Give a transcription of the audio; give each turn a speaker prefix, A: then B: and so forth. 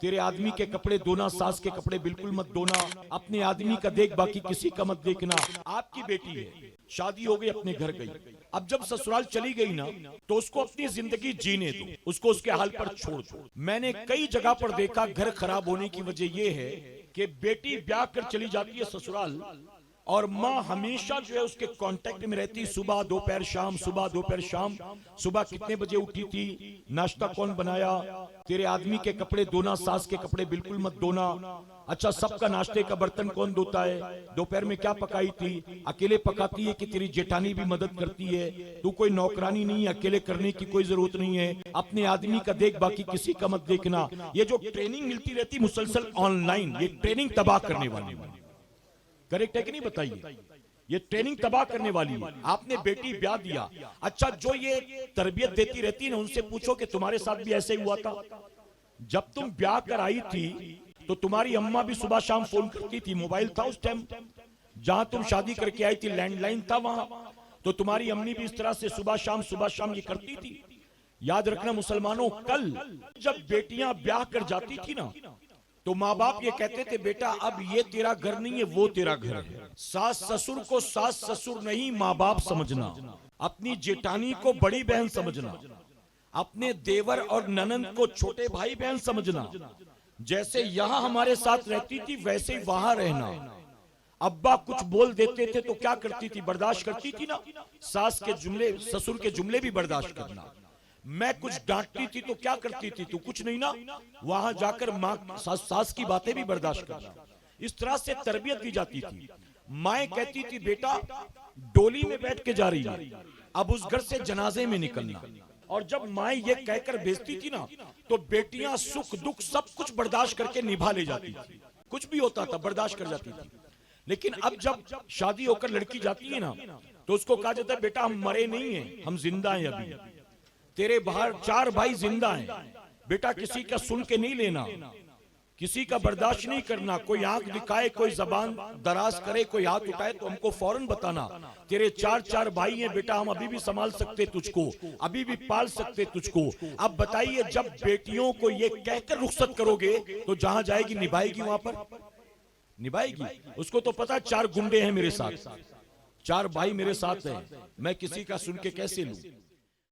A: तेरे आदमी के कपड़े धोना, सास के कपड़े बिल्कुल मत धोना, अपने आदमी का देख, बाकी किसी का मत देखना। आपकी बेटी है, शादी हो गई, अपने घर गई, अब जब ससुराल चली गई ना, तो उसको अपनी जिंदगी जीने दो, उसको उसके हाल पर छोड़ दो। मैंने कई जगह पर देखा घर खराब होने की वजह यह है कि बेटी ब्याह कर चली जाती है ससुराल, और माँ हमेशा जो है उसके कांटेक्ट में रहती, सुबह दोपहर शाम, सुबह दोपहर शाम। सुबह कितने बजे उठी थी, नाश्ता कौन बनाया, तेरे आदमी के कपड़े धोना, सास के कपड़े बिल्कुल मत धोना। अच्छा, सबका नाश्ते का बर्तन कौन धोता है, दोपहर में क्या पकाई थी, अकेले पकाती है कि तेरी जेठानी भी मदद करती है, तू कोई नौकरानी नहीं है, अकेले करने की कोई जरूरत नहीं है, अपने आदमी का देख, बाकी किसी का मत देखना। ये जो ट्रेनिंग मिलती रहती मुसलसल ऑनलाइन, ये ट्रेनिंग तबाह करने वाली है। करेक्ट है कि नहीं बताइए? ये ट्रेनिंग तबाह करने वाली है। आपने बेटी ब्याह दिया, अच्छा जो ये तरबियत देती रहती है ना, उनसे पूछो कि तुम्हारे साथ भी ऐसे ही हुआ था? जब तुम ब्याह कर आई थी तो तुम्हारी अम्मा भी सुबह शाम फोन करती थी, मोबाइल था उस टाइम, जहां तुम शादी करके आई थी लैंडलाइन था वहां, तो तुम्हारी अम्मी भी इस तरह से सुबह शाम ये करती थी। याद रखना मुसलमानों, कल जब बेटियां ब्याह कर जाती थी ना, तो माँ बाप ये कहते थे, बेटा अब ये तेरा घर नहीं है, वो तेरा घर है। सास ससुर को सास ससुर नहीं माँ बाप समझना, अपनी जेठानी को बड़ी बहन समझना, अपने देवर और ननंद को छोटे भाई बहन समझना। जैसे यहाँ हमारे साथ रहती थी वैसे ही वहां रहना। अब्बा कुछ बोल देते थे तो क्या करती थी, बर्दाश्त करती थी ना, सास के जुमले ससुर के जुमले भी बर्दाश्त करना। मैं कुछ डांटती थी तो क्या करती थी, तू कुछ नहीं ना, वहां जाकर माँ सास की बातें भी बर्दाश्त करना। इस तरह से तरबियत दी जाती थी। माए कहती थी, बेटा डोली में बैठ के जा रही है, अब उस घर से जनाजे में निकलना। और जब माए ये कहकर भेजती थी ना, तो बेटियां सुख दुख सब कुछ बर्दाश्त करके निभा ले जाती थी, कुछ भी होता था बर्दाश्त कर जाती थी। लेकिन अब जब शादी होकर लड़की जाती है ना, तो उसको कहा जाता है, बेटा हम मरे नहीं है, हम जिंदा हैं अभी, तेरे बाहर 4 भाई जिंदा हैं, बेटा किसी का सुन के नहीं लेना, किसी का बर्दाश्त नहीं करना। कोई आंख दिखाए, कोई जबान दराज करे, कोई हाथ उठाए तो हमको फौरन बताना। तेरे 4 भाई हैं बेटा, हम अभी भी संभाल सकते तुझको, अभी भी पाल सकते तुझको। अब बताइए, जब बेटियों को ये कहकर रुखसत करोगे तो जहां जाएगी निभाएगी, वहां पर निभाएगी। उसको तो पता 4 गुंडे हैं मेरे साथ, 4 भाई मेरे साथ हैं, मैं किसी का सुन के कैसे लूं।